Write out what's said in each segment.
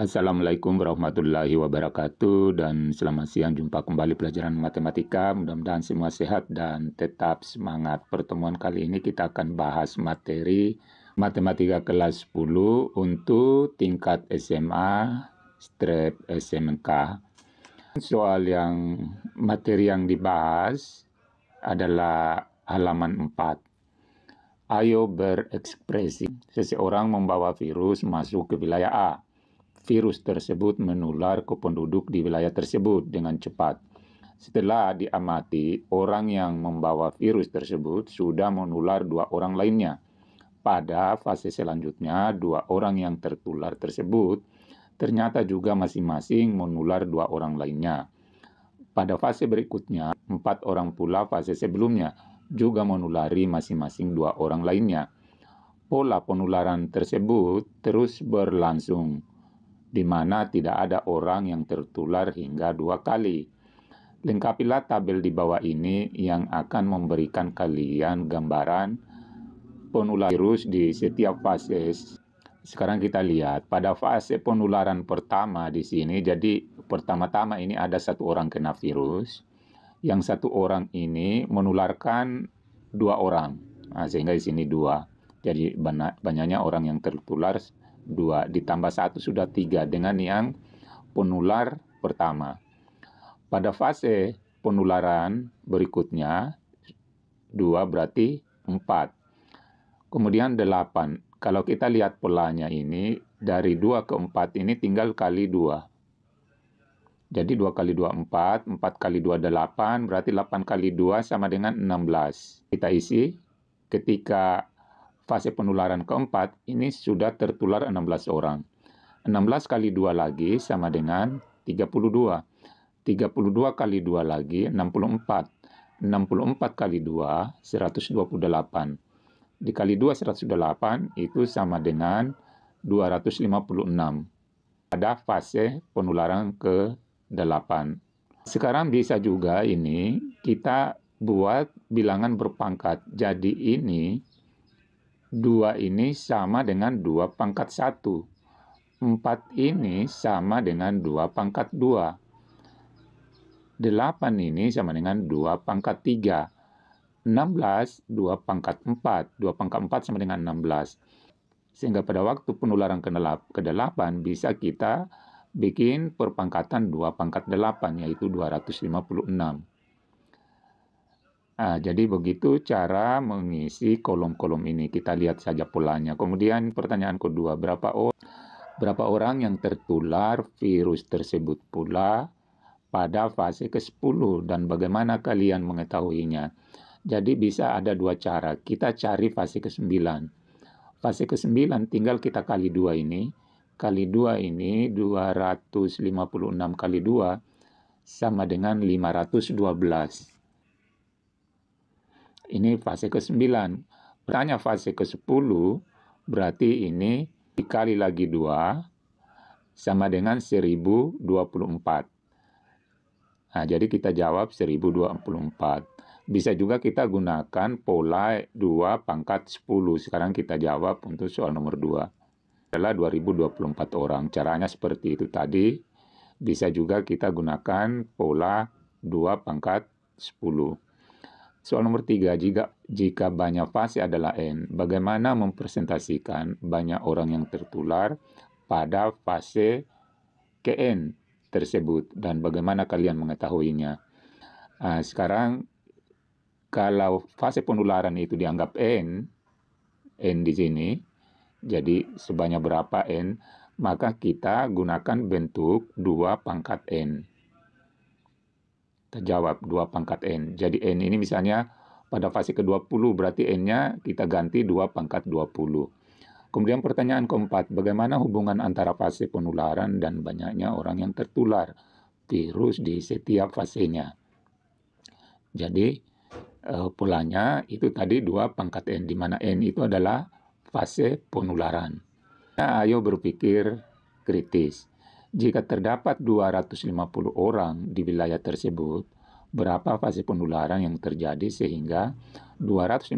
Assalamualaikum warahmatullahi wabarakatuh dan selamat siang, jumpa kembali pelajaran matematika. Mudah-mudahan semua sehat dan tetap semangat. Pertemuan kali ini kita akan bahas materi matematika kelas 10 untuk tingkat SMA/SMK. Materi yang dibahas adalah halaman 4. Ayo berekspresi. Seseorang membawa virus masuk ke wilayah A. Virus tersebut menular ke penduduk di wilayah tersebut dengan cepat. Setelah diamati, orang yang membawa virus tersebut sudah menular 2 orang lainnya. Pada fase selanjutnya, 2 orang yang tertular tersebut ternyata juga masing-masing menular 2 orang lainnya. Pada fase berikutnya, 4 orang pula fase sebelumnya juga menulari masing-masing 2 orang lainnya. Pola penularan tersebut terus berlangsung, di mana tidak ada orang yang tertular hingga 2 kali. Lengkapilah tabel di bawah ini yang akan memberikan kalian gambaran penularan virus di setiap fase. Sekarang kita lihat pada fase penularan pertama di sini. Jadi pertama-tama ini ada 1 orang kena virus. Yang 1 orang ini menularkan 2 orang. Sehingga di sini 2. Jadi banyaknya orang yang tertular 2 ditambah 1 sudah 3 dengan yang penular pertama. Pada fase penularan berikutnya 2 berarti 4. Kemudian 8. Kalau kita lihat polanya ini, dari 2 ke 4 ini tinggal kali 2. Jadi 2 kali 2 4, 4 kali 2 8, berarti 8 kali 2 sama dengan 16. Kita isi, ketika fase penularan keempat, ini sudah tertular 16 orang. 16 kali 2 lagi sama dengan 32. 32 kali 2 lagi 64. 64 kali 2, 128. Dikali 2, 108, itu sama dengan 256. Pada fase penularan ke-8. Sekarang bisa juga ini kita buat bilangan berpangkat. Jadi ini 2 ini sama dengan 2 pangkat 1. 4 ini sama dengan 2 pangkat 2. 8 ini sama dengan 2 pangkat 3. 16, 2 pangkat 4. 2 pangkat 4 sama dengan 16. Sehingga pada waktu penularan ke-8 bisa kita bikin perpangkatan 2 pangkat 8, yaitu 256. Jadi begitu cara mengisi kolom-kolom ini. Kita lihat saja polanya. Kemudian pertanyaan kedua, berapa orang yang tertular virus tersebut pula pada fase ke-10 dan bagaimana kalian mengetahuinya? Jadi bisa ada 2 cara. Kita cari fase ke-9. Fase ke-9 tinggal kita kali 2 ini. Kali 2 ini 256 kali 2 sama dengan 512. Ini fase ke-9. Bertanya fase ke-10, berarti ini dikali lagi 2 sama dengan 1024. Jadi kita jawab 1024. Bisa juga kita gunakan pola 2 pangkat 10. Sekarang kita jawab untuk soal nomor 2. Adalah 2024 orang. Caranya seperti itu tadi. Bisa juga kita gunakan pola 2 pangkat 10. Soal nomor 3, jika banyak fase adalah N, bagaimana mempresentasikan banyak orang yang tertular pada fase ke N tersebut dan bagaimana kalian mengetahuinya? Sekarang kalau fase penularan itu dianggap N di sini, jadi sebanyak berapa N, maka kita gunakan bentuk 2 pangkat N. Kita jawab 2 pangkat N. Jadi N ini misalnya pada fase ke-20, berarti N-nya kita ganti 2 pangkat 20. Kemudian pertanyaan keempat, bagaimana hubungan antara fase penularan dan banyaknya orang yang tertular virus di setiap fasenya? Jadi polanya itu tadi 2 pangkat N, di mana N itu adalah fase penularan. Ayo berpikir kritis. Jika terdapat 250 orang di wilayah tersebut, berapa fase penularan yang terjadi sehingga 250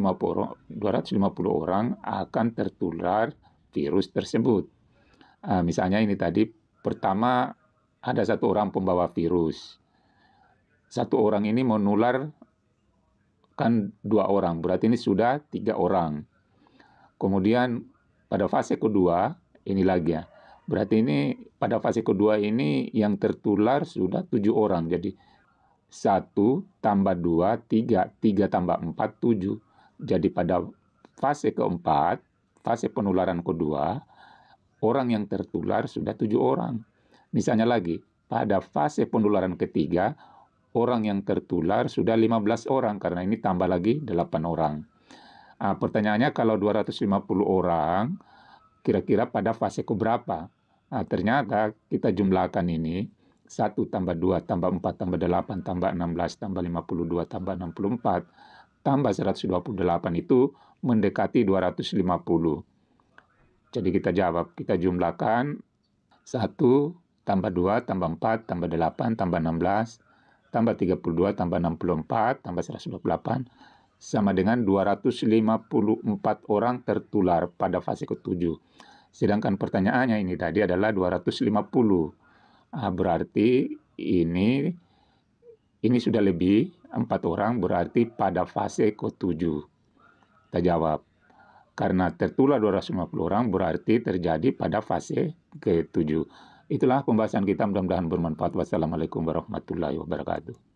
orang akan tertular virus tersebut? Misalnya ini tadi Pertama, ada satu orang pembawa virus. Satu orang ini menular kan 2 orang, berarti ini sudah 3 orang. Kemudian pada fase kedua, ini lagi ya. Berarti ini pada fase kedua ini yang tertular sudah 7 orang. Jadi 1 tambah 2, 3. 3 tambah 4, 7. Jadi pada fase keempat, fase penularan kedua, orang yang tertular sudah 7 orang. Misalnya lagi, pada fase penularan ketiga, orang yang tertular sudah 15 orang, karena ini tambah lagi 8 orang. Pertanyaannya kalau 250 orang, kira-kira pada fase keberapa? Ternyata kita jumlahkan ini, 1 tambah 2 tambah 4 tambah 8 tambah 16 tambah 52 tambah 64 tambah 128 itu mendekati 250. Jadi kita jawab, kita jumlahkan 1 tambah 2 tambah 4 tambah 8 tambah 16 tambah 32 tambah 64 tambah 128 sama dengan 254 orang tertular pada fase ke-7. Sedangkan pertanyaannya ini tadi adalah 250. Berarti ini sudah lebih 4 orang, berarti pada fase ke-7. Kita jawab. Karena tertular 250 orang berarti terjadi pada fase ke-7. Itulah pembahasan kita, mudah-mudahan bermanfaat. Wassalamualaikum warahmatullahi wabarakatuh.